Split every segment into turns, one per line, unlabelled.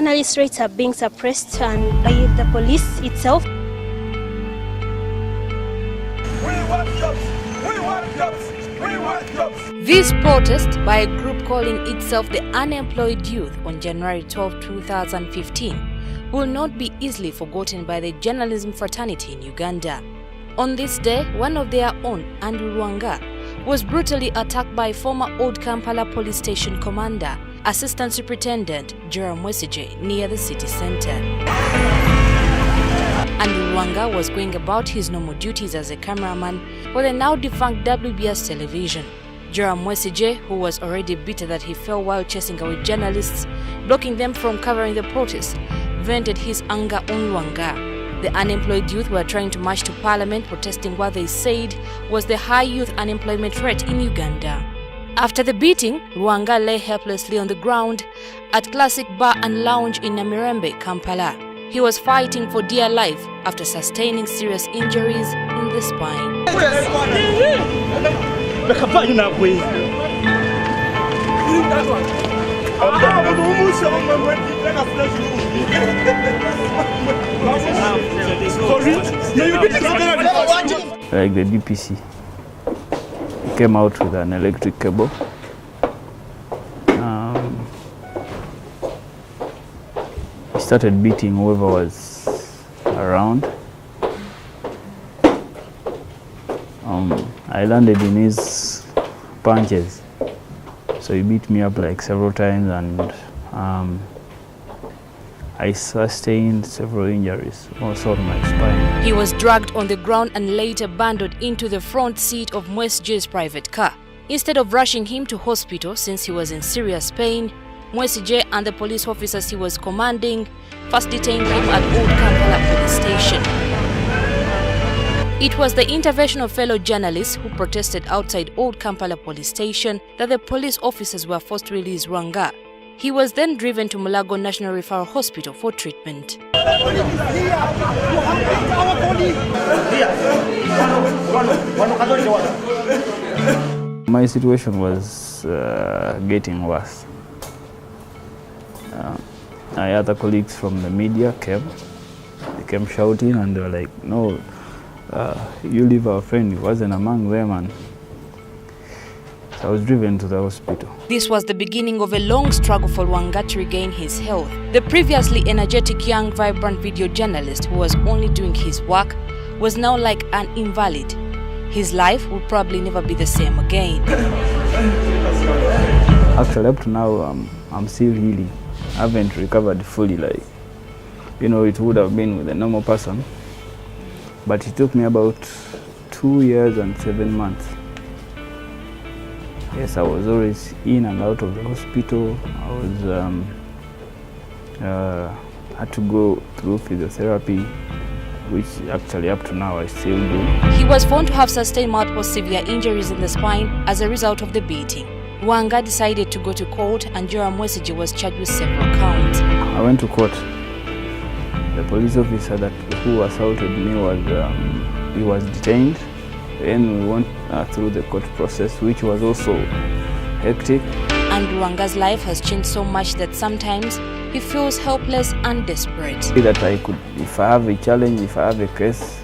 Journalist rights are being suppressed and by the police itself.
This protest by a group calling itself the Unemployed Youth on January 12, 2015 will not be easily forgotten by the journalism fraternity in Uganda. On this day, one of their own, Andrew Rwanga, was brutally attacked by former Old Kampala Police Station Commander, Assistant Superintendent Yoweri Museveni near the city center. Andrew Rwanga was going about his normal duties as a cameraman for the now defunct WBS television. Yoweri Museveni, who was already bitter that he fell while chasing away journalists, blocking them from covering the protest, vented his anger on Rwanga. The unemployed youth were trying to march to Parliament protesting what they said was the high youth unemployment rate in Uganda. After the beating, Rwanga lay helplessly on the ground at Classic Bar and Lounge in Namirembe, Kampala. He was fighting for dear life after sustaining serious injuries in the spine.
Like the DPC came out with an electric cable. He started beating whoever was around. I landed in his punches, so he beat me up like several times, and I sustained several injuries, also on my spine.
He was dragged on the ground and later bundled into the front seat of Museveni's private car. Instead of rushing him to hospital since he was in serious pain, Museveni and the police officers he was commanding first detained him at Old Kampala Police Station. It was the intervention of fellow journalists who protested outside Old Kampala Police Station that the police officers were forced to release Rwanga. He was then driven to Mulago National Referral Hospital for treatment.
My situation was getting worse. My other colleagues from the media came. They came shouting and they were like, "No, you leave our friend." He wasn't among them, and so I was driven to the hospital.
This was the beginning of a long struggle for Rwanga to regain his health. The previously energetic, young, vibrant video journalist who was only doing his work was now like an invalid. His life would probably never be the same again.
Actually, up to now, I'm still healing. I haven't recovered fully, like, it would have been with a normal person. But it took me about 2 years and 7 months. Yes, I was always in and out of the hospital. I was had to go through physiotherapy, which actually up to now I still do.
He was found to have sustained multiple severe injuries in the spine as a result of the beating. Rwanga decided to go to court and Yoweri Museveni was charged with several counts.
I went to court. The police officer who assaulted me was detained. Then we went through the court process, which was also hectic.
And Rwanga's life has changed so much that sometimes he feels helpless and desperate.
That I could, if I have a challenge, if I have a case,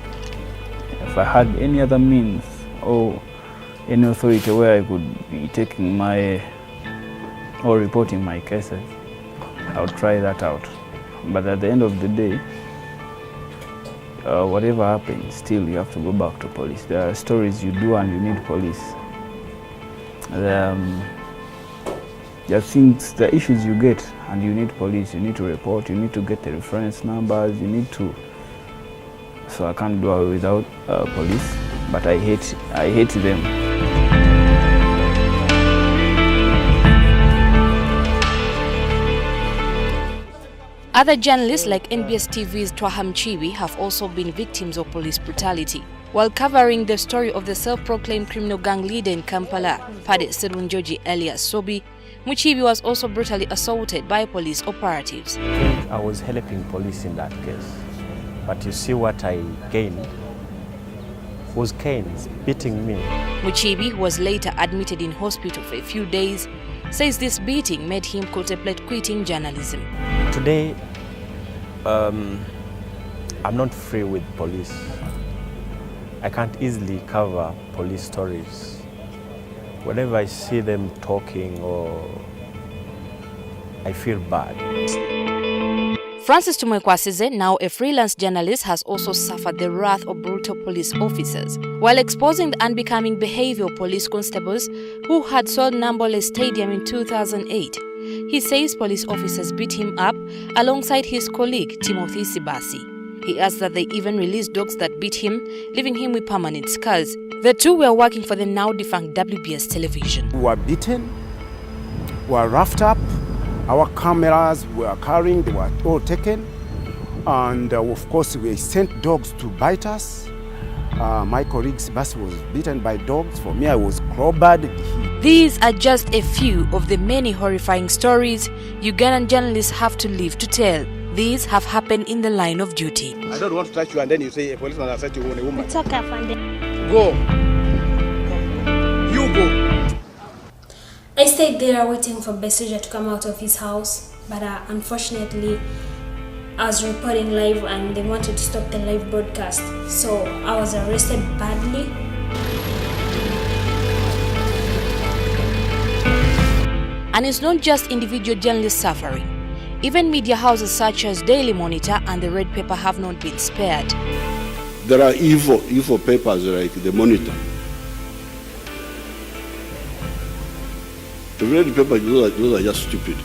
if I had any other means or any authority where I could be taking or reporting my cases, I would try that out. But at the end of the day, whatever happens, still you have to go back to police. There are stories you do and you need police. There are things, the issues you get and you need police. You need to report, you need to get the reference numbers, you need to. So I can't do it without police, but I hate them.
Other journalists like NBS TV's Twaha Muchibi have also been victims of police brutality. While covering the story of the self-proclaimed criminal gang leader in Kampala, Pade Serunjoji Elias Sobi, Muchibi was also brutally assaulted by police operatives.
I was helping police in that case, but you see what I gained was canes beating me.
Muchibi was later admitted in hospital for a few days says this beating made him contemplate quitting journalism.
Today, I'm not free with police. I can't easily cover police stories. Whenever I see them talking, or I feel bad.
Francis Tumwekwasize, now a freelance journalist, has also suffered the wrath of brutal police officers while exposing the unbecoming behavior of police constables who had sold Nambole Stadium in 2008. He says police officers beat him up alongside his colleague Timothy Sibasi. He adds that they even released dogs that beat him, leaving him with permanent scars. The two were working for the now defunct WBS television.
We were beaten, we were roughed up, our cameras were carrying, they were all taken, and of course we sent dogs to bite us. My colleague Sibasi was beaten by dogs. For me, I was clobbered.
These are just a few of the many horrifying stories Ugandan journalists have to live to tell. These have happened in the line of duty.
I don't want to touch you and then you say a policeman has said you own a woman.
It's okay, Fande.
Go. You go.
I stayed there waiting for Besuja to come out of his house, but unfortunately I was reporting live and they wanted to stop the live broadcast, so I was arrested badly.
And it's not just individual journalists suffering. Even media houses such as Daily Monitor and the Red Pepper have not been spared.
There are evil papers like the Monitor. The Red Pepper, those are just stupid.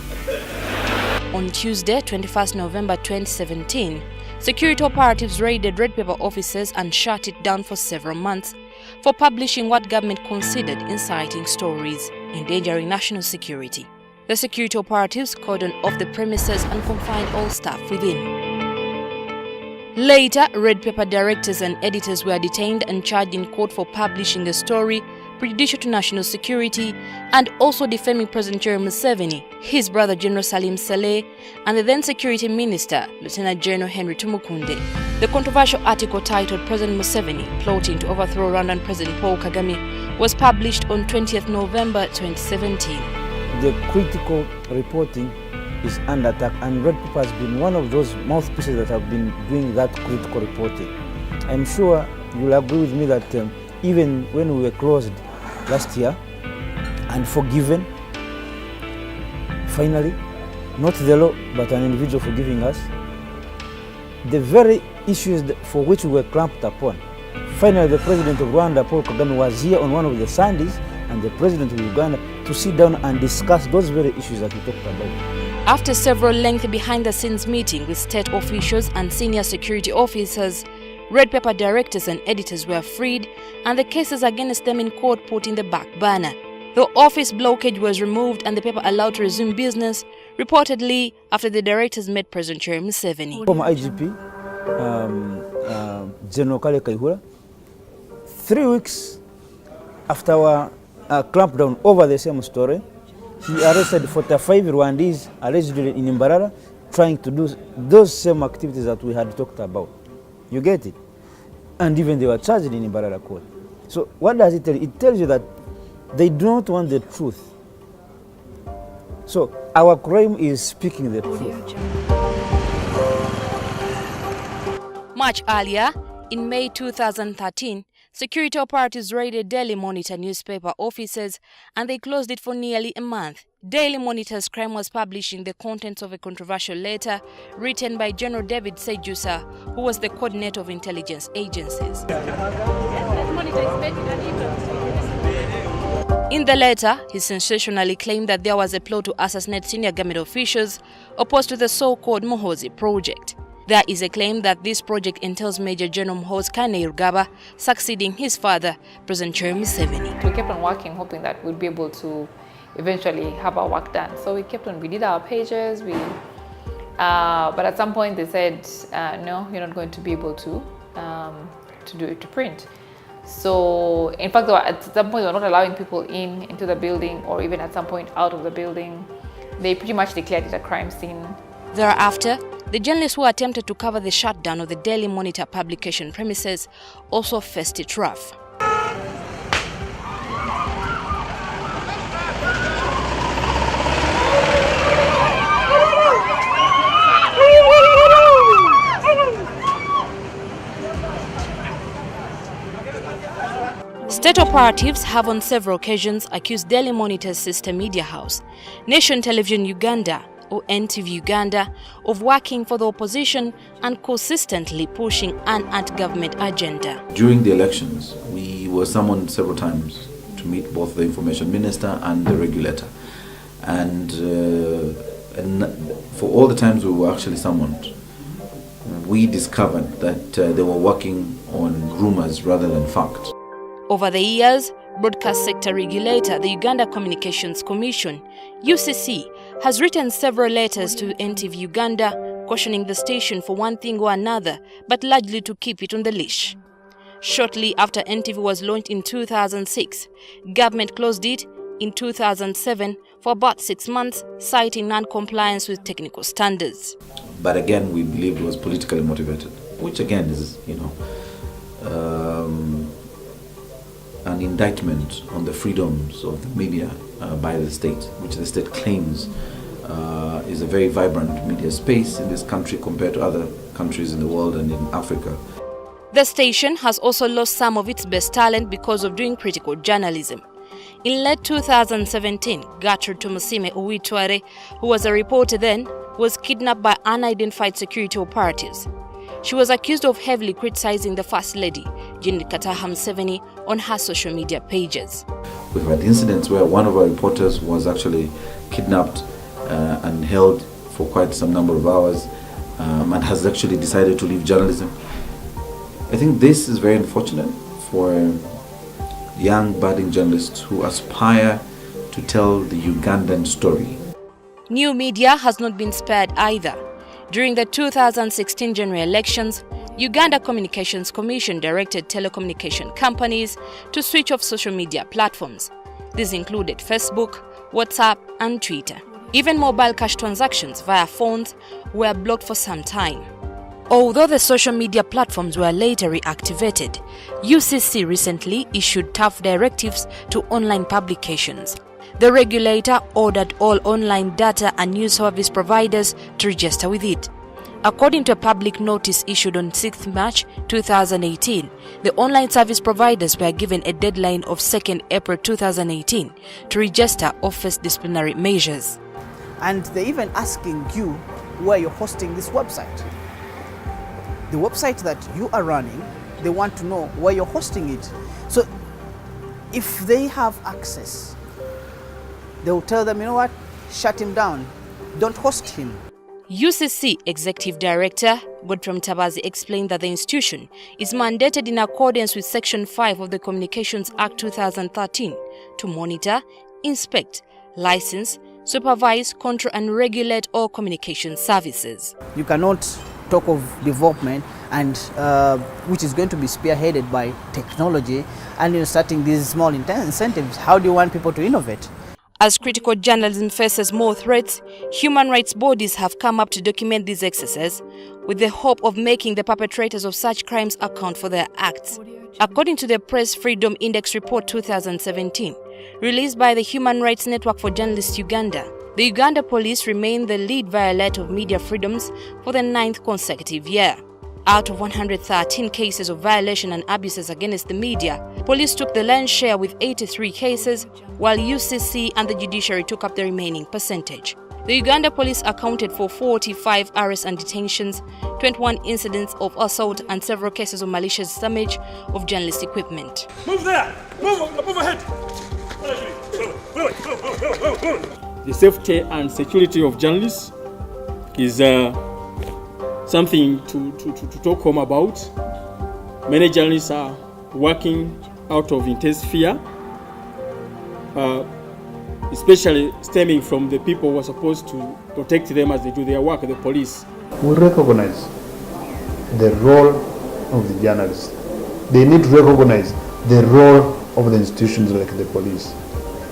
On Tuesday, 21st November 2017, security operatives raided Red Pepper offices and shut it down for several months for publishing what government considered inciting stories, endangering national security. The security operatives cordoned off the premises and confined all staff within. Later, Red Pepper directors and editors were detained and charged in court for publishing the story, prejudicial to national security, and also defaming President Yoweri Museveni, his brother General Salim Saleh, and the then Security Minister, Lieutenant General Henry Tumukunde. The controversial article titled President Museveni Plotting to Overthrow Rwandan President Paul Kagame was published on 20th November 2017.
The critical reporting is under attack, and Red Pepper has been one of those mouthpieces that have been doing that critical reporting. I'm sure you'll agree with me that even when we were closed last year and forgiven, finally, not the law but an individual forgiving us, the very issues for which we were clamped upon, finally the President of Rwanda, Paul Kagame, was here on one of the Sundays, and the President of Uganda, to sit down and discuss those very issues that we talked about.
After several lengthy behind-the-scenes meetings with state officials and senior security officers, Red Pepper directors and editors were freed, and the cases against them in court put in the back burner. The office blockage was removed and the paper allowed to resume business, reportedly after the directors met President Yoweri Museveni.
Former IGP, General Kale Kaihura, 3 weeks after our clampdown over the same story, he arrested 45 Rwandese allegedly in Mbarara, trying to do those same activities that we had talked about. You get it? And even they were charged in Mbarara court. So what does it tell you? It tells you that they do not want the truth. So our crime is speaking the truth.
Much earlier, in May 2013, security operatives raided Daily Monitor newspaper offices and they closed it for nearly a month. Daily Monitor's crime was publishing the contents of a controversial letter written by General David Sejusa, who was the coordinator of intelligence agencies. In the letter, he sensationally claimed that there was a plot to assassinate senior government officials opposed to the so-called Muhoozi project. There is a claim that this project entails Major General Muhoozi Kainerugaba succeeding his father, President Yoweri Museveni.
We kept on working, hoping that we'd be able to eventually have our work done. So we did our pages, but at some point they said, no, you're not going to be able to do it to print. So in fact, at some point they were not allowing people into the building, or even at some point out of the building. They pretty much declared it a crime scene.
Thereafter, the journalists who attempted to cover the shutdown of the Daily Monitor publication premises also faced it rough. State operatives have on several occasions accused Daily Monitor's sister media house, Nation Television Uganda, or NTV Uganda, of working for the opposition and consistently pushing an anti-government agenda.
During the elections, we were summoned several times to meet both the information minister and the regulator. And for all the times we were actually summoned, we discovered that they were working on rumors rather than fact.
Over the years, broadcast sector regulator, the Uganda Communications Commission, UCC, has written several letters to NTV Uganda cautioning the station for one thing or another, but largely to keep it on the leash. Shortly after NTV was launched in 2006, government closed it in 2007 for about 6 months, citing non-compliance with technical standards.
But again, we believed it was politically motivated, which again is, an indictment on the freedoms of the media by the state, which the state claims is a very vibrant media space in this country compared to other countries in the world and in Africa.
The station has also lost some of its best talent because of doing critical journalism. In late 2017, Gertrude Tumusime Uwitware, who was a reporter then, was kidnapped by unidentified security operatives. She was accused of heavily criticizing the First Lady, Yoweri Museveni, on her social media pages.
We've had incidents where one of our reporters was actually kidnapped and held for quite some number of hours and has actually decided to leave journalism. I think this is very unfortunate for young budding journalists who aspire to tell the Ugandan story.
New media has not been spared either. During the 2016 general elections, Uganda Communications Commission directed telecommunication companies to switch off social media platforms. These included Facebook, WhatsApp, and Twitter. Even mobile cash transactions via phones were blocked for some time. Although the social media platforms were later reactivated, UCC recently issued tough directives to online publications. The regulator ordered all online data and news service providers to register with it. According to a public notice issued on 6th March 2018, the online service providers were given a deadline of 2nd April 2018 to register or face disciplinary measures.
And they're even asking you where you're hosting this website. The website that you are running, they want to know where you're hosting it. So if they have access, they will tell them, you know what, shut him down, don't host him.
UCC Executive Director Godfrey Mtabazi explained that the institution is mandated in accordance with Section 5 of the Communications Act 2013 to monitor, inspect, license, supervise, control and regulate all communication services.
You cannot talk of development and which is going to be spearheaded by technology and starting these small incentives. How do you want people to innovate?
As critical journalism faces more threats, human rights bodies have come up to document these excesses with the hope of making the perpetrators of such crimes account for their acts. According to the Press Freedom Index Report 2017, released by the Human Rights Network for Journalists Uganda, the Uganda police remain the lead violator of media freedoms for the 9th consecutive year. Out of 113 cases of violation and abuses against the media, police took the lion's share with 83 cases, while UCC and the judiciary took up the remaining percentage. The Uganda police accounted for 45 arrests and detentions, 21 incidents of assault and several cases of malicious damage of journalist equipment.
Move there! Move ahead! The safety and security of journalists is something to talk home about. Many journalists are working out of intense fear, especially stemming from the people who are supposed to protect them as they do their work, the police.
We recognize the role of the journalists. They need to recognize the role of the institutions like the police.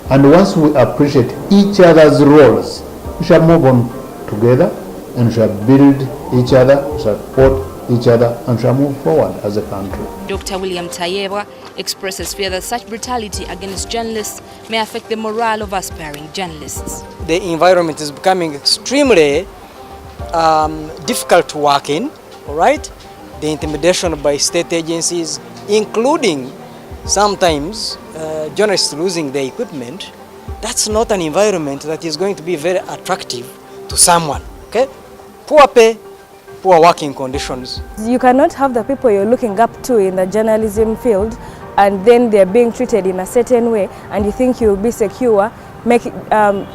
And once we appreciate each other's roles, we shall move on together and we shall build each other, support each other, and shall move forward as a country.
Dr. William Tayebwa expresses fear that such brutality against journalists may affect the morale of aspiring journalists.
The environment is becoming extremely difficult to work in, all right? The intimidation by state agencies, including sometimes journalists losing their equipment, that's not an environment that is going to be very attractive to someone. Okay? Poor pay, poor working conditions.
You cannot have the people you're looking up to in the journalism field and then they're being treated in a certain way and you think you'll be secure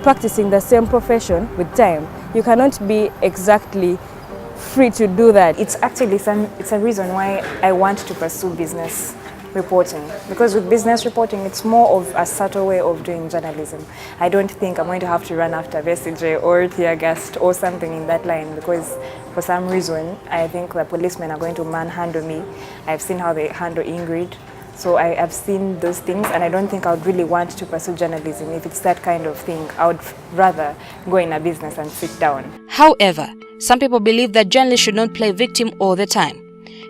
practicing the same profession with time. You cannot be exactly free to do that.
It's actually it's a reason why I want to pursue business reporting, because with business reporting it's more of a subtle way of doing journalism. I don't think I'm going to have to run after Besigye or Theogast or something in that line, because for some reason I think the policemen are going to manhandle me. I've seen how they handle Ingrid. So I have seen those things and I don't think I would really want to pursue journalism. If it's that kind of thing, I would rather go in a business and sit down.
However, some people believe that journalists should not play victim all the time.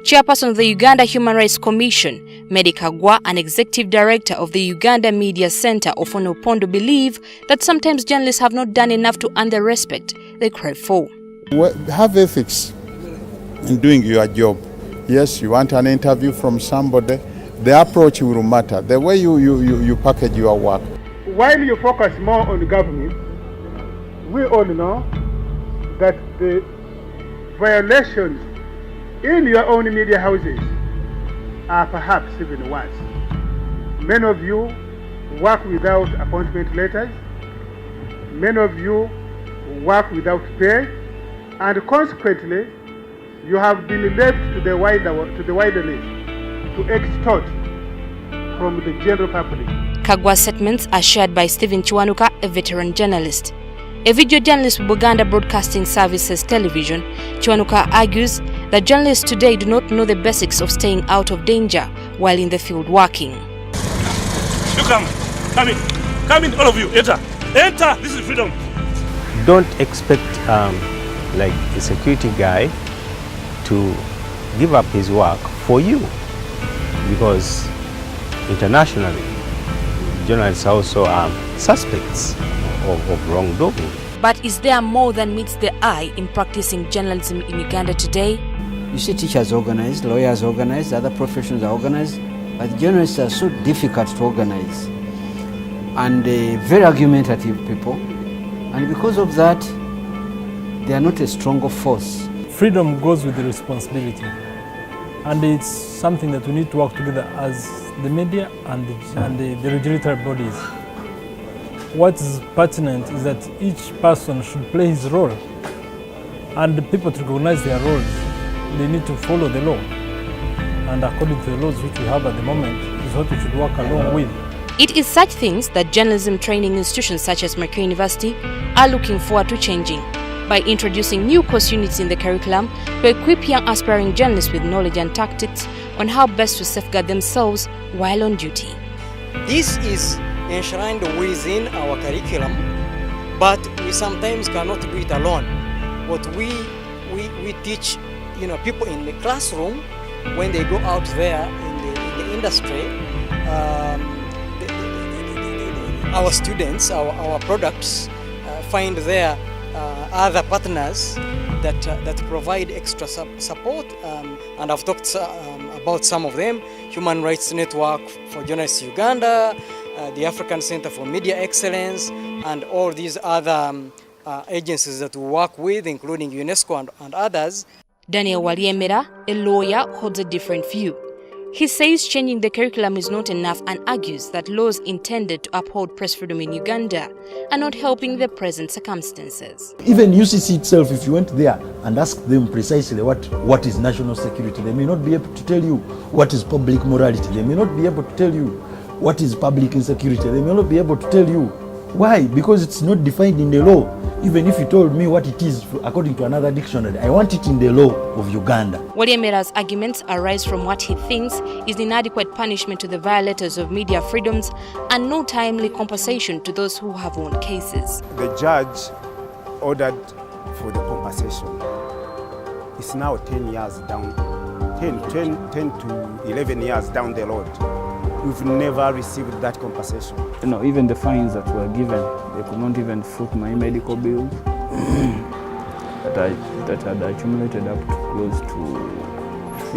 Chairperson of the Uganda Human Rights Commission, Medi Kagwa, and Executive Director of the Uganda Media Center, Ofono Pondo, believe that sometimes journalists have not done enough to earn the respect they crave for.
Have ethics in doing your job. Yes, you want an interview from somebody, the approach will matter, the way you package your work.
While you focus more on the government, we all know that the violations in your own media houses are perhaps even worse. Many of you work without appointment letters. Many of you work without pay, and consequently, you have been left to the wilderness to extort from the general public.
Kagwa's statements are shared by Stephen Chiwanuka, a veteran journalist. A video journalist with Uganda Broadcasting Services Television, Chiwanuka argues that journalists today do not know the basics of staying out of danger while in the field working.
You come in, all of you, enter, this is freedom.
Don't expect like a security guy to give up his work for you, because internationally journalists also are suspects of wrongdoing.
But is there more than meets the eye in practicing journalism in Uganda today?
You see teachers organized, lawyers organized, other professions are organized, but journalists are so difficult to organize and very argumentative people, and because of that they are not a stronger force.
Freedom goes with the responsibility, and it's something that we need to work together as the media and the regulatory bodies. What is pertinent is that each person should play his role, and the people to recognize their roles, they need to follow the law, and according to the laws which we have at the moment is what we should work along with.
It is such things that journalism training institutions such as Mercury University are looking forward to changing by introducing new course units in the curriculum to equip young aspiring journalists with knowledge and tactics on how best to safeguard themselves while on duty.
This is enshrined within our curriculum, but we sometimes cannot do it alone. What we teach, people in the classroom, when they go out there in the industry, our students, our products find there other partners that provide extra support, and I've talked about some of them: Human Rights Network for Journalists Uganda, the African Center for Media Excellence, and all these other agencies that we work with, including UNESCO and others.
Daniel Waliemera, a lawyer, holds a different view. He says changing the curriculum is not enough and argues that laws intended to uphold press freedom in Uganda are not helping the present circumstances.
Even UCC itself, if you went there and asked them precisely what is national security, they may not be able to tell you what is public morality. They may not be able to tell you what is public insecurity. They may not be able to tell you. Why? Because it's not defined in the law. Even if you told me what it is according to another dictionary, I want it in the law of Uganda.
Waliemera's arguments arise from what he thinks is inadequate punishment to the violators of media freedoms and no timely compensation to those who have won cases.
The judge ordered for the compensation. It's now 10 years down, 10 to 11 years down the road. We've never received that compensation.
Even the fines that were given, they could not even foot my medical bills that had accumulated up to close to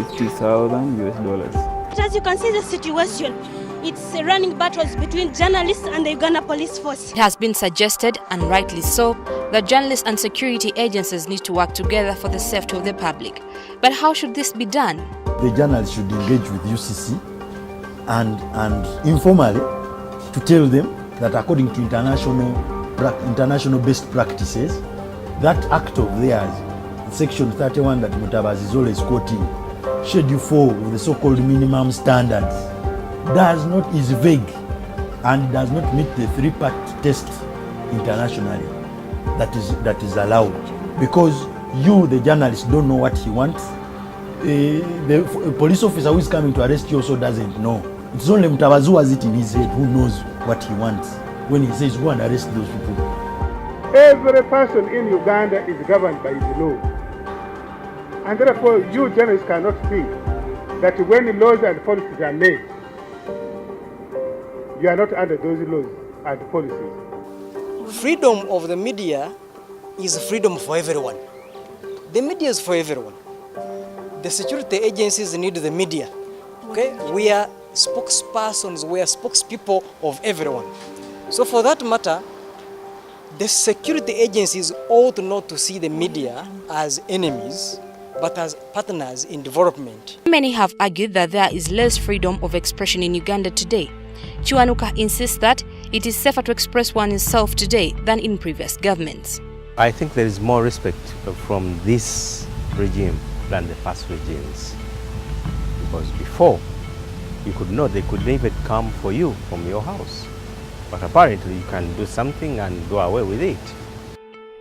$50,000 US.
But as you can see the situation, it's running battles between journalists and the Uganda police force.
It has been suggested, and rightly so, that journalists and security agencies need to work together for the safety of the public. But how should this be done?
The journalists should engage with UCC and informally to tell them that according to international best practices, that act of theirs, Section 31 that Mutabazi is always quoting, Schedule 4 of the so-called minimum standards, is vague and does not meet the three-part test internationally that is allowed. Because you, the journalist, don't know what he wants. The police officer who is coming to arrest you also doesn't know. It's only Mutabazi who has it in his head who knows what he wants when he says go and arrest those people.
Every person in Uganda is governed by the law. And therefore, you journalists cannot think that when laws and policies are made, you are not under those laws and policies.
Freedom of the media is freedom for everyone. The media is for everyone. The security agencies need the media. Okay? We are spokespersons, we are spokespeople of everyone. So for that matter, the security agencies ought not to see the media as enemies, but as partners in development.
Many have argued that there is less freedom of expression in Uganda today. Chiwanuka insists that it is safer to express oneself today than in previous governments.
I think there is more respect from this regime than the past regimes. Because before, you could know they could even come for you from your house. But apparently you can do something and go away with it.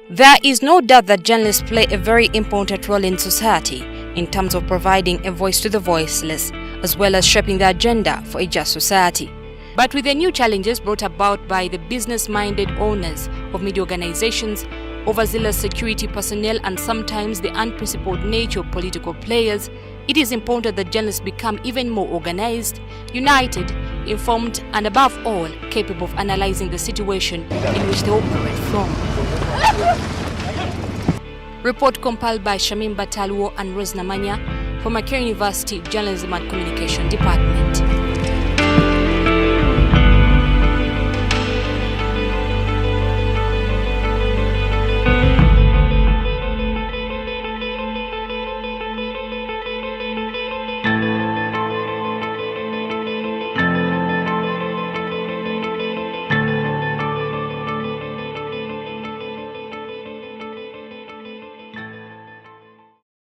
There is no doubt that journalists play a very important role in society in terms of providing a voice to the voiceless, as well as shaping the agenda for a just society. But with the new challenges brought about by the business-minded owners of media organizations, overzealous security personnel, and sometimes the unprincipled nature of political players, it is important that journalists become even more organized, united, informed, and above all, capable of analyzing the situation in which they operate from. Report compiled by Shamim Batalwo and Rose Namanya from Makerere University Journalism and Communication Department.